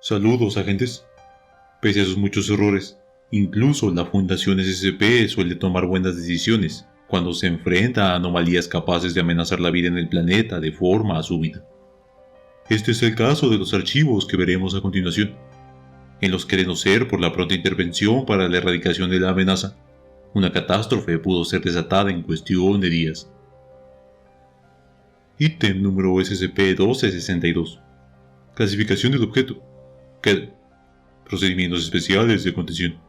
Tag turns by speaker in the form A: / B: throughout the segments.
A: Saludos, agentes. Pese a sus muchos errores, incluso la Fundación SCP suele tomar buenas decisiones cuando se enfrenta a anomalías capaces de amenazar la vida en el planeta de forma súbita. Este es el caso de los archivos que veremos a continuación, en los que de no ser por la pronta intervención para la erradicación de la amenaza, una catástrofe pudo ser desatada en cuestión de días. Ítem número SCP-1262. Clasificación del objeto. KED. Procedimientos especiales de contención.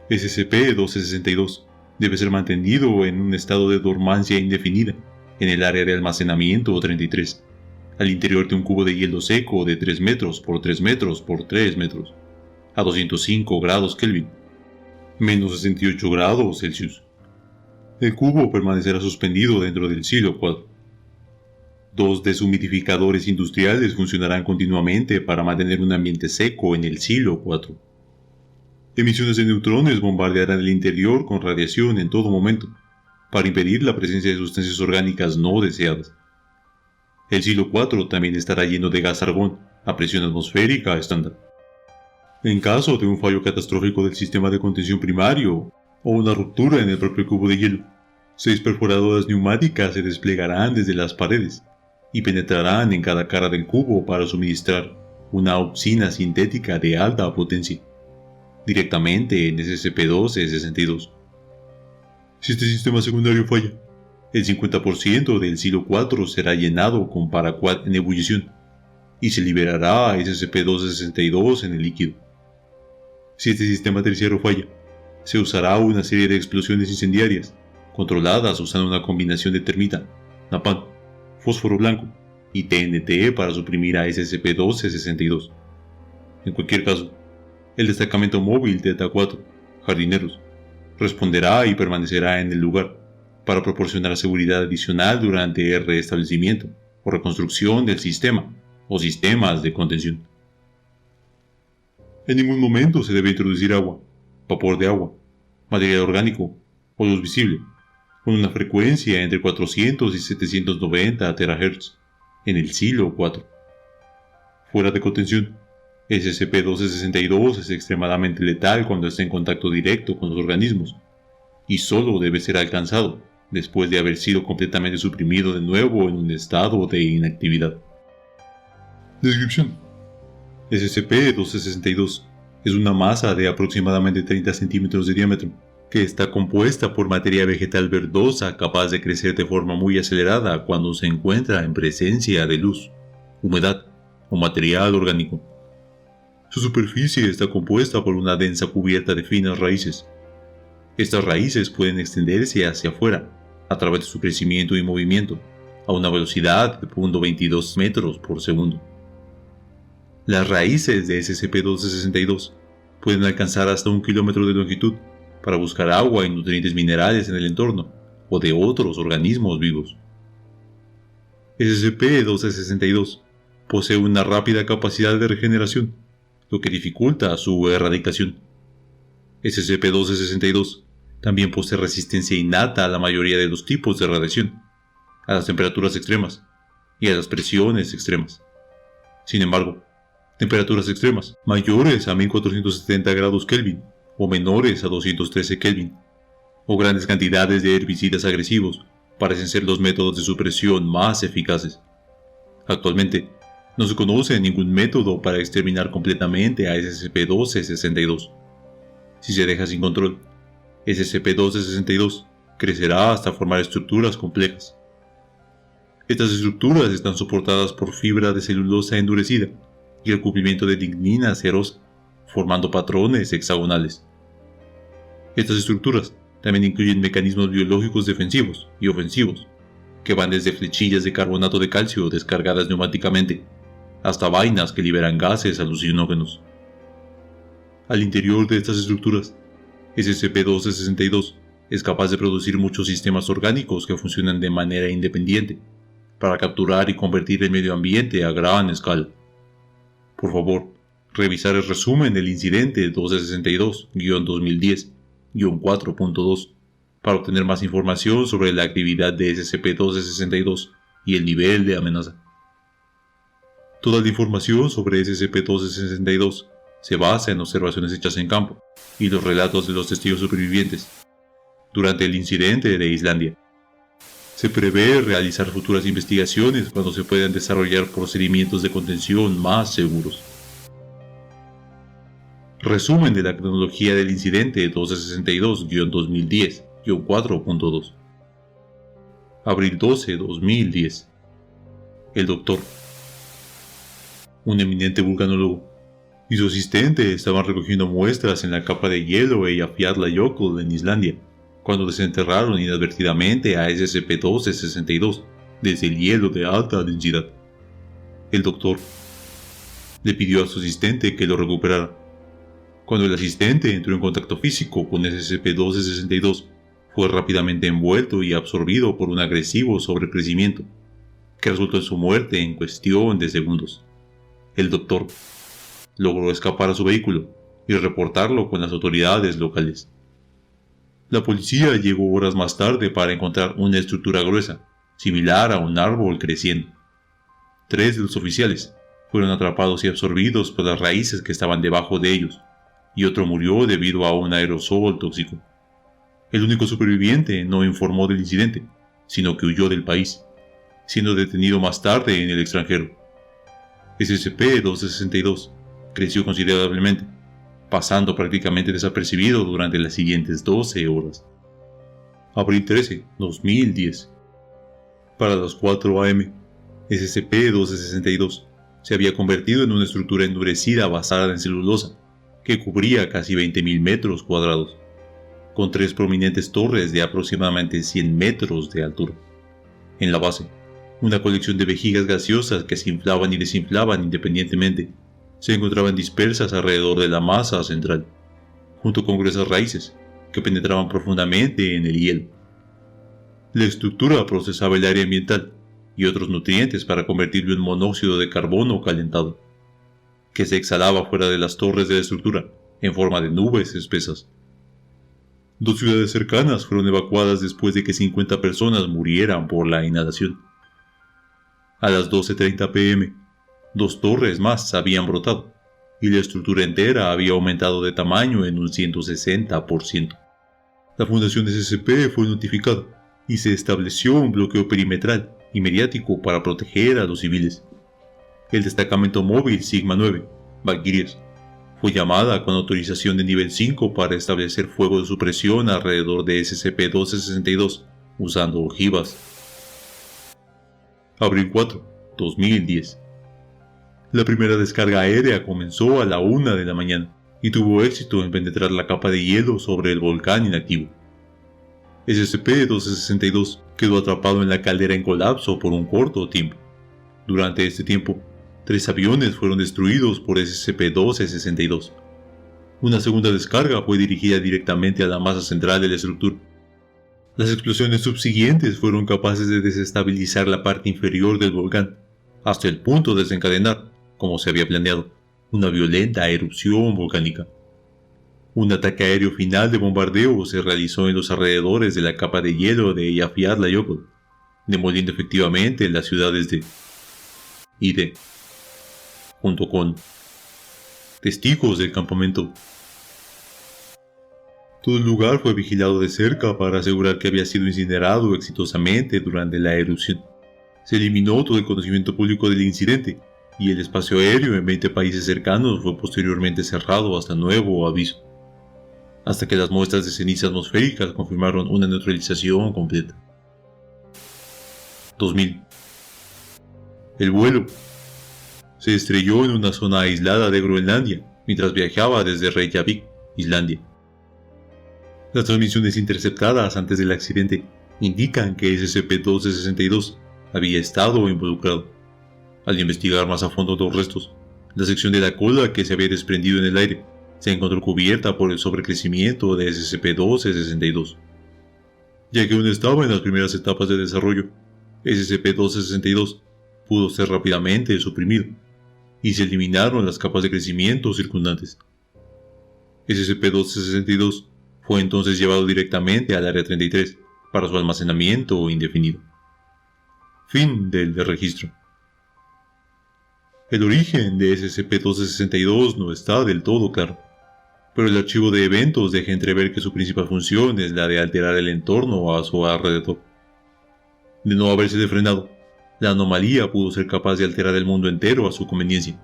A: SCP-1262 debe ser mantenido en un estado de dormancia indefinida en el área de almacenamiento 33, al interior de un cubo de hielo seco de 3 metros por 3 metros por 3 metros, a 205 grados Kelvin, menos 68 grados Celsius. El cubo permanecerá suspendido dentro del silo 4. 2 deshumidificadores industriales funcionarán continuamente para mantener un ambiente seco en el silo 4. Emisiones de neutrones bombardearán el interior con radiación en todo momento, para impedir la presencia de sustancias orgánicas no deseadas. El silo 4 también estará lleno de gas argón a presión atmosférica estándar. En caso de un fallo catastrófico del sistema de contención primario o una ruptura en el propio cubo de hielo, 6 perforadoras neumáticas se desplegarán desde las paredes y penetrarán en cada cara del cubo para suministrar una auxina sintética de alta potencia, directamente en SCP-1262. Si este sistema secundario falla, el 50% del silo 4 será llenado con paraquat en ebullición y se liberará a SCP-1262 en el líquido. Si este sistema terciario falla, se usará una serie de explosiones incendiarias controladas usando una combinación de termita, napalm, fósforo blanco y TNT para suprimir a SCP-1262. En cualquier caso, el destacamento móvil Delta 4, Jardineros, responderá y permanecerá en el lugar para proporcionar seguridad adicional durante el restablecimiento o reconstrucción del sistema o sistemas de contención. En ningún momento se debe introducir agua, vapor de agua, material orgánico o luz visible con una frecuencia entre 400 y 790 THz en el silo 4. Fuera de contención, SCP-1262 es extremadamente letal cuando está en contacto directo con los organismos y solo debe ser alcanzado después de haber sido completamente suprimido de nuevo en un estado de inactividad. Descripción: SCP-1262 es una masa de aproximadamente 30 centímetros de diámetro que está compuesta por materia vegetal verdosa capaz de crecer de forma muy acelerada cuando se encuentra en presencia de luz, humedad o material orgánico. Su superficie está compuesta por una densa cubierta de finas raíces. Estas raíces pueden extenderse hacia afuera a través de su crecimiento y movimiento a una velocidad de 0.22 metros por segundo. Las raíces de SCP-1262 pueden alcanzar hasta 1 kilómetro de longitud para buscar agua y nutrientes minerales en el entorno o de otros organismos vivos. SCP-1262 posee una rápida capacidad de regeneración, lo que dificulta su erradicación. SCP-1262 también posee resistencia innata a la mayoría de los tipos de radiación, a las temperaturas extremas y a las presiones extremas. Sin embargo, temperaturas extremas mayores a 1470 grados Kelvin o menores a 213 Kelvin, o grandes cantidades de herbicidas agresivos parecen ser los métodos de supresión más eficaces. Actualmente, no se conoce ningún método para exterminar completamente a SCP-1262. Si se deja sin control, SCP-1262 crecerá hasta formar estructuras complejas. Estas estructuras están soportadas por fibra de celulosa endurecida y recubrimiento de lignina cerosa, formando patrones hexagonales. Estas estructuras también incluyen mecanismos biológicos defensivos y ofensivos, que van desde flechillas de carbonato de calcio descargadas neumáticamente, hasta vainas que liberan gases alucinógenos. Al interior de estas estructuras, SCP-1262 es capaz de producir muchos sistemas orgánicos que funcionan de manera independiente, para capturar y convertir el medio ambiente a gran escala. Por favor, revisar el resumen del incidente 1262-2010-4.2 para obtener más información sobre la actividad de SCP-1262 y el nivel de amenaza. Toda la información sobre SCP-1262 se basa en observaciones hechas en campo y los relatos de los testigos supervivientes durante el incidente de Islandia. Se prevé realizar futuras investigaciones cuando se puedan desarrollar procedimientos de contención más seguros. Resumen de la cronología del incidente 1262-2010-4.2. Abril 12, 2010. El doctor, un eminente vulcanólogo, y su asistente estaban recogiendo muestras en la capa de hielo Eyjafjallajökull en Islandia, cuando desenterraron inadvertidamente a SCP-1262 desde el hielo de alta densidad. El doctor le pidió a su asistente que lo recuperara. Cuando el asistente entró en contacto físico con SCP-1262, fue rápidamente envuelto y absorbido por un agresivo sobrecrecimiento, que resultó en su muerte en cuestión de segundos. El doctor logró escapar a su vehículo y reportarlo con las autoridades locales. La policía llegó horas más tarde para encontrar una estructura gruesa, similar a un árbol creciendo. 3 de los oficiales fueron atrapados y absorbidos por las raíces que estaban debajo de ellos, y otro murió debido a un aerosol tóxico. El único superviviente no informó del incidente, sino que huyó del país, siendo detenido más tarde en el extranjero. SCP-1262 creció considerablemente, pasando prácticamente desapercibido durante las siguientes 12 horas. Abril 13, 2010. Para las 4 am, SCP-1262 se había convertido en una estructura endurecida basada en celulosa, que cubría casi 20.000 metros cuadrados, con 3 prominentes torres de aproximadamente 100 metros de altura. En la base, una colección de vejigas gaseosas que se inflaban y desinflaban independientemente se encontraban dispersas alrededor de la masa central, junto con gruesas raíces que penetraban profundamente en el hielo. La estructura procesaba el aire ambiental y otros nutrientes para convertirlo en monóxido de carbono calentado, que se exhalaba fuera de las torres de la estructura en forma de nubes espesas. 2 ciudades cercanas fueron evacuadas después de que 50 personas murieran por la inhalación. A las 12:30 p.m., 2 torres más habían brotado, y la estructura entera había aumentado de tamaño en un 160%. La Fundación SCP fue notificada, y se estableció un bloqueo perimetral y mediático para proteger a los civiles. El destacamento móvil Sigma 9, Valkyries, fue llamada con autorización de nivel 5 para establecer fuego de supresión alrededor de SCP-1262 usando ojivas. Abril 4, 2010. La primera descarga aérea comenzó a la 1 de la mañana y tuvo éxito en penetrar la capa de hielo sobre el volcán inactivo. SCP-1262 quedó atrapado en la caldera en colapso por un corto tiempo. Durante este tiempo, 3 aviones fueron destruidos por SCP-1262. Una segunda descarga fue dirigida directamente a la masa central de la estructura. Las explosiones subsiguientes fueron capaces de desestabilizar la parte inferior del volcán, hasta el punto de desencadenar, como se había planeado, una violenta erupción volcánica. Un ataque aéreo final de bombardeo se realizó en los alrededores de la capa de hielo de Eyjafjallajökull, demoliendo efectivamente las ciudades de Ide, junto con testigos del campamento. Todo el lugar fue vigilado de cerca para asegurar que había sido incinerado exitosamente durante la erupción. Se eliminó todo el conocimiento público del incidente, y el espacio aéreo en 20 países cercanos fue posteriormente cerrado hasta nuevo aviso, hasta que las muestras de ceniza atmosféricas confirmaron una neutralización completa. 2000. El vuelo se estrelló en una zona aislada de Groenlandia mientras viajaba desde Reykjavik, Islandia. Las transmisiones interceptadas antes del accidente indican que SCP-1262 había estado involucrado. Al investigar más a fondo los restos, la sección de la cola que se había desprendido en el aire se encontró cubierta por el sobrecrecimiento de SCP-1262. Ya que aún estaba en las primeras etapas de desarrollo, SCP-1262 pudo ser rápidamente suprimido, y se eliminaron las capas de crecimiento circundantes. SCP-1262 fue entonces llevado directamente al Área 33 para su almacenamiento indefinido. Fin del registro. El origen de SCP-1262 no está del todo claro, pero el archivo de eventos deja entrever que su principal función es la de alterar el entorno a su alrededor. De no haberse frenado, la anomalía pudo ser capaz de alterar el mundo entero a su conveniencia.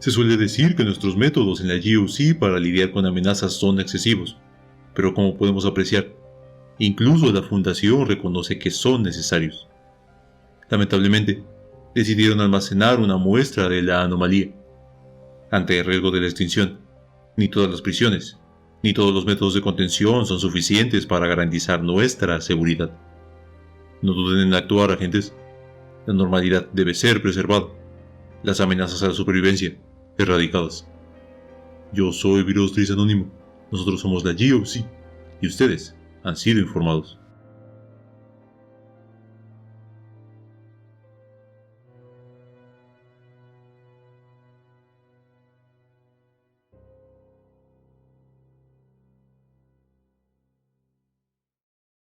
A: Se suele decir que nuestros métodos en la GOC para lidiar con amenazas son excesivos, pero como podemos apreciar, incluso la Fundación reconoce que son necesarios. Lamentablemente, decidieron almacenar una muestra de la anomalía. Ante el riesgo de la extinción, ni todas las prisiones, ni todos los métodos de contención son suficientes para garantizar nuestra seguridad. No duden en actuar, agentes. La normalidad debe ser preservada. Las amenazas a la supervivencia, erradicadas. Yo soy Virostris Anónimo. Nosotros somos la GOC, y ustedes han sido informados.